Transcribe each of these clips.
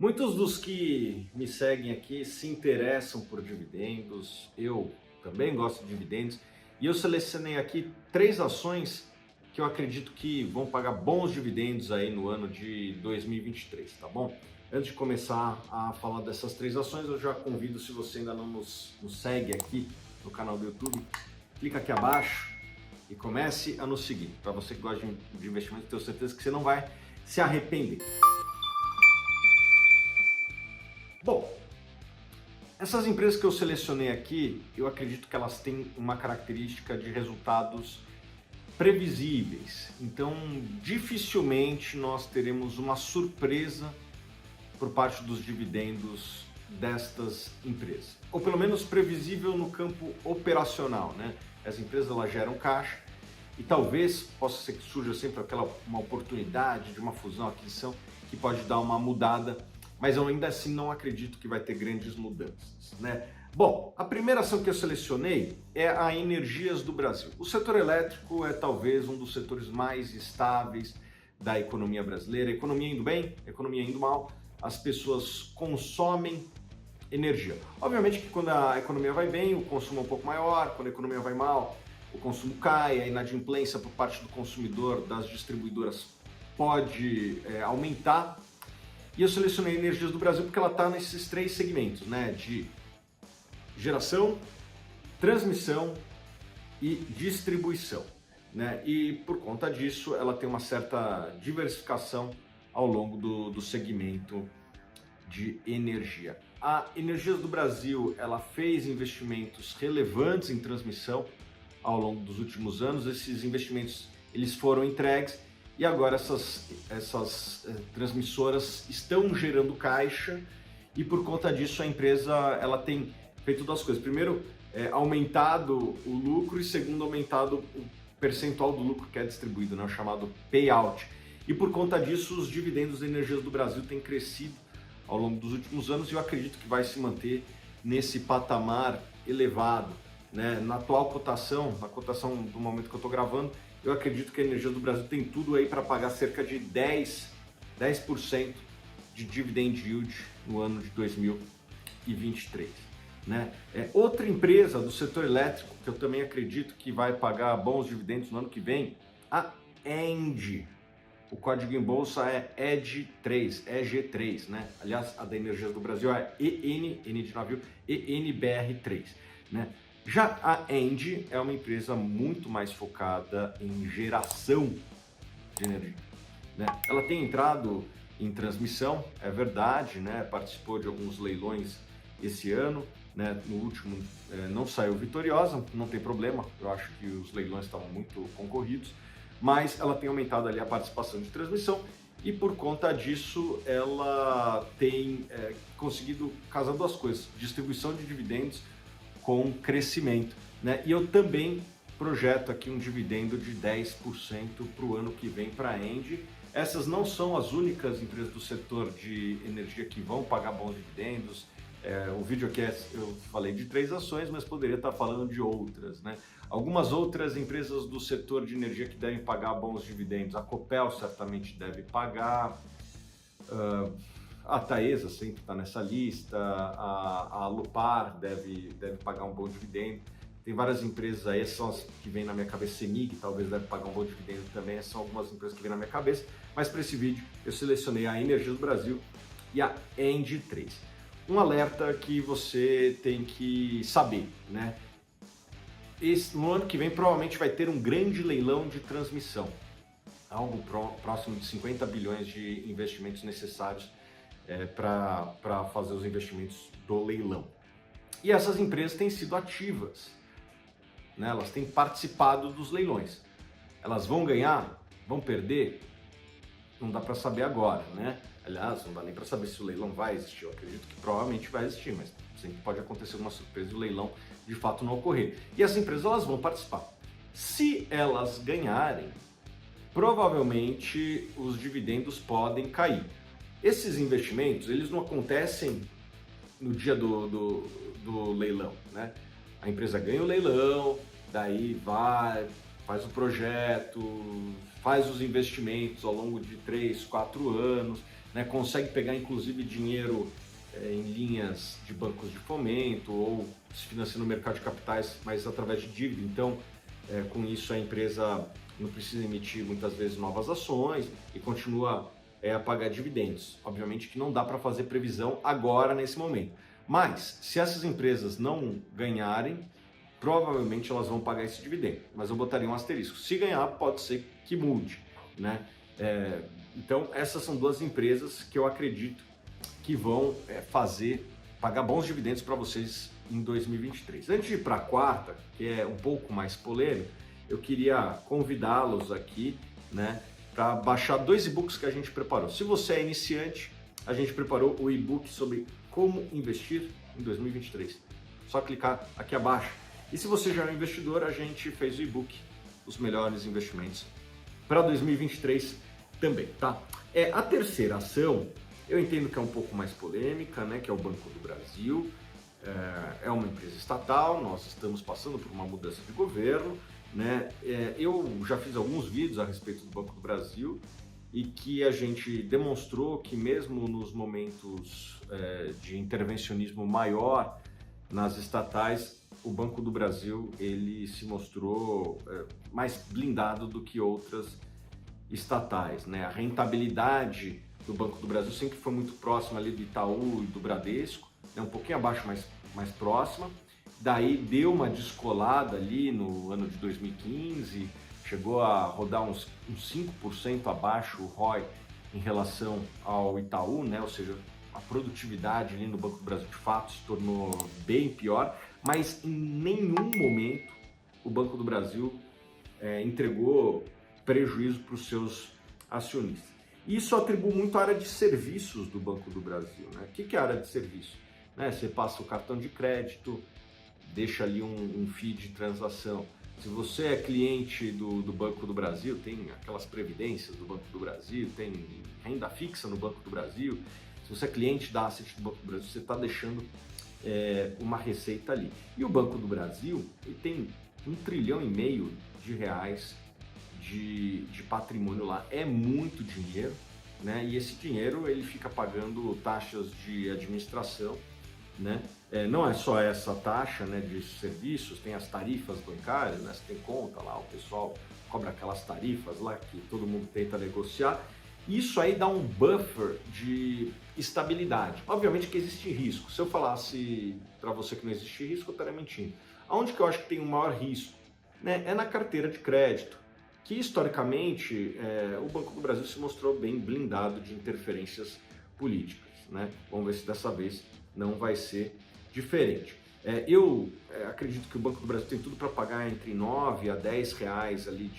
Muitos dos que me seguem aqui se interessam por dividendos, eu também gosto de dividendos e eu selecionei aqui três ações que eu acredito que vão pagar bons dividendos aí no ano de 2023, tá bom? Antes de começar a falar dessas três ações, eu já convido, se você ainda não nos segue aqui no canal do YouTube, clica aqui abaixo e comece a nos seguir. Para você que gosta de investimento, tenho certeza que você não vai se arrepender. Bom, essas empresas que eu selecionei aqui, eu acredito que elas têm uma característica de resultados previsíveis. Então, dificilmente nós teremos uma surpresa por parte dos dividendos destas empresas. Ou pelo menos previsível no campo operacional, né? As empresas elas geram caixa e talvez possa ser que surja sempre uma oportunidade de uma fusão, aquisição que pode dar uma mudada, mas eu ainda assim não acredito que vai ter grandes mudanças, né? Bom, a primeira ação que eu selecionei é a Energias do Brasil. O setor elétrico é talvez um dos setores mais estáveis da economia brasileira. A economia indo bem, a economia indo mal, as pessoas consomem energia. Obviamente que quando a economia vai bem, o consumo é um pouco maior, quando a economia vai mal, o consumo cai, a inadimplência por parte do consumidor, das distribuidoras pode aumentar. E eu selecionei Energias do Brasil porque ela está nesses três segmentos, né? De geração, transmissão e distribuição, né? E por conta disso, ela tem uma certa diversificação ao longo do segmento de energia. A Energias do Brasil, ela fez investimentos relevantes em transmissão ao longo dos últimos anos. Esses investimentos eles foram entregues. E agora essas transmissoras estão gerando caixa e por conta disso a empresa ela tem feito duas coisas. Primeiro, aumentado o lucro e segundo, aumentado o percentual do lucro que é distribuído, né, o chamado payout. E por conta disso os dividendos da Energias do Brasil têm crescido ao longo dos últimos anos e eu acredito que vai se manter nesse patamar elevado, né? Na atual cotação, na cotação do momento que eu estou gravando, eu acredito que a Energia do Brasil tem tudo aí para pagar cerca de 10% de dividend yield no ano de 2023. Né? Outra empresa do setor elétrico que eu também acredito que vai pagar bons dividendos no ano que vem, a ENGIE. O código em bolsa é EG3, EG3, né? Aliás, a da Energia do Brasil é N de navio, ENBR3, né? Já a ENGIE é uma empresa muito mais focada em geração de energia, né? Ela tem entrado em transmissão, é verdade, né? Participou de alguns leilões esse ano, né? No último não saiu vitoriosa, não tem problema, eu acho que os leilões estavam muito concorridos, mas ela tem aumentado ali a participação de transmissão e por conta disso ela tem conseguido casar duas coisas, distribuição de dividendos com crescimento, né? E eu também projeto aqui um dividendo de 10% para o ano que vem para a ENGIE. Essas não são as únicas empresas do setor de energia que vão pagar bons dividendos. O vídeo aqui eu falei de três ações, mas poderia estar falando de outras, né? Algumas outras empresas do setor de energia que devem pagar bons dividendos. A Copel certamente deve pagar. A Taesa sempre está nessa lista, a Alupar deve pagar um bom dividendo. Tem várias empresas aí, essas são as que vêm na minha cabeça, CEMIG talvez deve pagar um bom dividendo também, essas são algumas empresas que vêm na minha cabeça, mas para esse vídeo eu selecionei a Energia do Brasil e a ENGIE3. Um alerta que você tem que saber, né? No ano que vem provavelmente vai ter um grande leilão de transmissão, algo próximo de 50 bilhões de investimentos necessários para fazer os investimentos do leilão. E essas empresas têm sido ativas, né? Elas têm participado dos leilões. Elas vão ganhar? Vão perder? Não dá para saber agora, né? Aliás, não dá nem para saber se o leilão vai existir. Eu acredito que provavelmente vai existir, mas sempre pode acontecer alguma surpresa e o leilão de fato não ocorrer. E as empresas elas vão participar. Se elas ganharem, provavelmente os dividendos podem cair. Esses investimentos, eles não acontecem no dia do leilão, né? A empresa ganha o leilão, daí vai, faz o projeto, faz os investimentos ao longo de 3, 4 anos, né? Consegue pegar inclusive dinheiro em linhas de bancos de fomento ou se financia no mercado de capitais, mas através de dívida. Então, com isso a empresa não precisa emitir muitas vezes novas ações e continua a pagar dividendos. Obviamente que não dá para fazer previsão agora nesse momento, mas se essas empresas não ganharem, provavelmente elas vão pagar esse dividendo, mas eu botaria um asterisco. Se ganhar, pode ser que mude, né? Então essas são duas empresas que eu acredito que vão pagar bons dividendos para vocês em 2023. Antes de ir para a quarta, que é um pouco mais polêmico, eu queria convidá-los aqui, né, para baixar 2 e-books que a gente preparou. Se você é iniciante, a gente preparou o e-book sobre como investir em 2023. Só clicar aqui abaixo. E se você já é um investidor, a gente fez o e-book Os Melhores Investimentos para 2023 também, tá? A terceira ação, eu entendo que é um pouco mais polêmica, né, que é o Banco do Brasil. É uma empresa estatal, nós estamos passando por uma mudança de governo, né? Eu já fiz alguns vídeos a respeito do Banco do Brasil e que a gente demonstrou que mesmo nos momentos de intervencionismo maior nas estatais, o Banco do Brasil ele se mostrou mais blindado do que outras estatais, né? A rentabilidade do Banco do Brasil sempre foi muito próxima ali do Itaú e do Bradesco, né? Um pouquinho abaixo, mais próxima. Daí deu uma descolada ali no ano de 2015, chegou a rodar uns 5% abaixo o ROI em relação ao Itaú, né? Ou seja, a produtividade ali no Banco do Brasil de fato se tornou bem pior, mas em nenhum momento o Banco do Brasil entregou prejuízo para os seus acionistas. Isso atribui muito à área de serviços do Banco do Brasil, né? O que é a área de serviço? Você passa o cartão de crédito, deixa ali um fee de transação. Se você é cliente do Banco do Brasil, tem aquelas previdências do Banco do Brasil, tem renda fixa no Banco do Brasil. Se você é cliente da Asset do Banco do Brasil, você está deixando uma receita ali. E o Banco do Brasil ele tem 1,5 trilhão de reais de patrimônio lá. É muito dinheiro, né? E esse dinheiro ele fica pagando taxas de administração, né? Não é só essa taxa, né, de serviços, tem as tarifas bancárias, né? Você tem conta lá, o pessoal cobra aquelas tarifas lá que todo mundo tenta negociar. Isso aí dá um buffer de estabilidade. Obviamente que existe risco. Se eu falasse para você que não existe risco, eu estaria mentindo. Aonde que eu acho que tem o maior risco? Né? É na carteira de crédito, que historicamente o Banco do Brasil se mostrou bem blindado de interferências políticas, né? Vamos ver se dessa vez não vai ser diferente. Eu acredito que o Banco do Brasil tem tudo para pagar entre 9 a 10 reais ali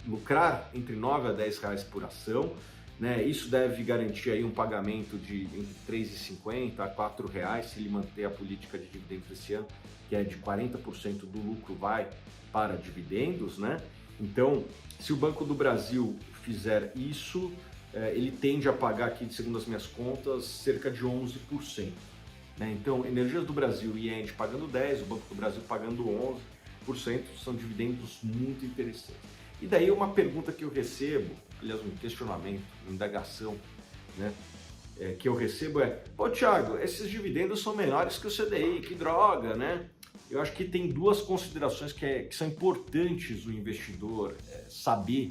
lucrar entre 9 a 10 reais por ação, né? Isso deve garantir aí um pagamento de entre 3,50 a 4 reais se ele manter a política de dividendos esse ano, que é de 40% do lucro vai para dividendos, né? Então, se o Banco do Brasil fizer isso, ele tende a pagar aqui, segundo as minhas contas, cerca de 11%. Né? Então, Energias do Brasil e ENGIE pagando 10%, o Banco do Brasil pagando 11%, são dividendos muito interessantes. E daí uma pergunta que eu recebo, aliás, um questionamento, uma indagação, né? Que eu recebo pô, Thiago, esses dividendos são menores que o CDI, que droga, né? Eu acho que tem duas considerações que são importantes o investidor saber,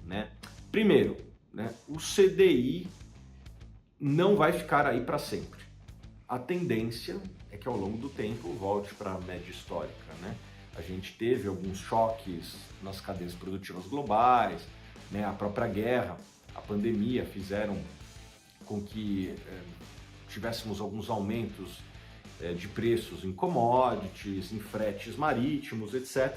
né? Primeiro, né, o CDI não vai ficar aí para sempre. A tendência é que ao longo do tempo volte para a média histórica, né? A gente teve alguns choques nas cadeias produtivas globais, né? A própria guerra, a pandemia fizeram com que tivéssemos alguns aumentos de preços em commodities, em fretes marítimos, etc.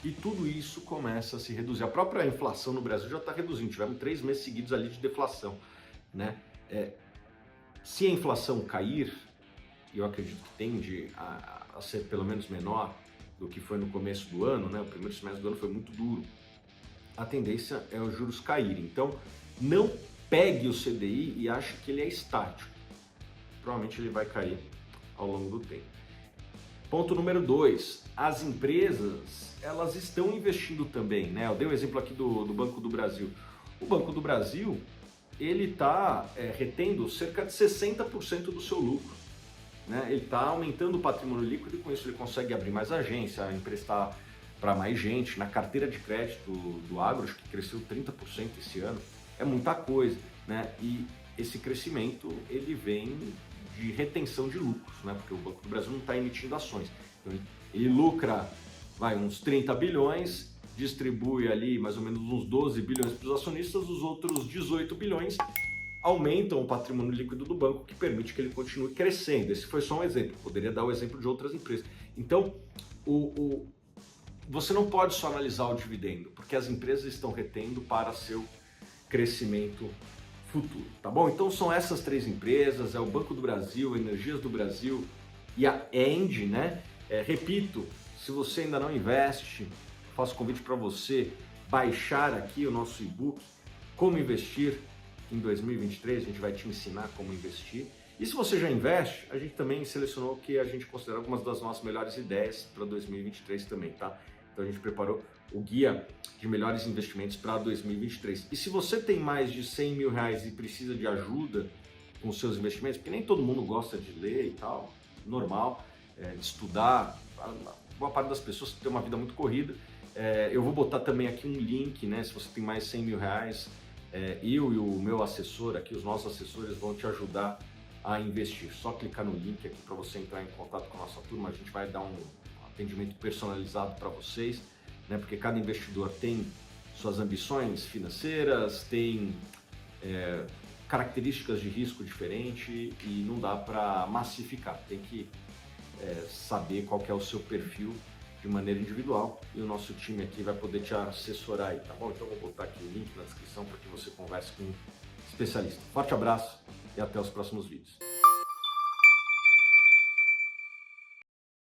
E tudo isso começa a se reduzir. A própria inflação no Brasil já está reduzindo, tivemos 3 meses seguidos ali de deflação, né? Se a inflação cair, e eu acredito que tende a ser pelo menos menor do que foi no começo do ano, né? O primeiro semestre do ano foi muito duro, a tendência é os juros caírem. Então, não pegue o CDI e ache que ele é estático. Provavelmente ele vai cair ao longo do tempo. Ponto número 2, as empresas, elas estão investindo também, né? Eu dei o exemplo aqui do Banco do Brasil. O Banco do Brasil, ele está retendo cerca de 60% do seu lucro, né? Ele está aumentando o patrimônio líquido e com isso ele consegue abrir mais agência, emprestar para mais gente. Na carteira de crédito do agro, acho que cresceu 30% esse ano, é muita coisa, né? E esse crescimento ele vem de retenção de lucros, né? Porque o Banco do Brasil não está emitindo ações. Então, ele lucra uns 30 bilhões, distribui ali mais ou menos uns 12 bilhões para os acionistas, os outros 18 bilhões aumentam o patrimônio líquido do banco, que permite que ele continue crescendo. Esse foi só um exemplo, poderia dar o exemplo de outras empresas. Então, você não pode só analisar o dividendo, porque as empresas estão retendo para seu crescimento futuro, tá bom? Então são essas três empresas, é o Banco do Brasil, Energias do Brasil e a ENGIE, né? Repito, se você ainda não investe, faço convite para você baixar aqui o nosso e-book, Como Investir em 2023, a gente vai te ensinar como investir. E se você já investe, a gente também selecionou o que a gente considera algumas das nossas melhores ideias para 2023 também, tá? Então a gente preparou o guia de melhores investimentos para 2023. E se você tem mais de 100 mil reais e precisa de ajuda com os seus investimentos, porque nem todo mundo gosta de ler e tal, normal, de estudar, boa parte das pessoas tem uma vida muito corrida. Eu vou botar também aqui um link, né? Se você tem mais de 100 mil reais, eu e o meu assessor aqui, os nossos assessores vão te ajudar a investir. Só clicar no link aqui para você entrar em contato com a nossa turma, a gente vai dar um atendimento personalizado para vocês, né? Porque cada investidor tem suas ambições financeiras, tem características de risco diferente e não dá para massificar, tem que saber qual que é o seu perfil de maneira individual e o nosso time aqui vai poder te assessorar aí, tá bom? Então eu vou botar aqui o link na descrição para que você converse com um especialista. Forte abraço e até os próximos vídeos.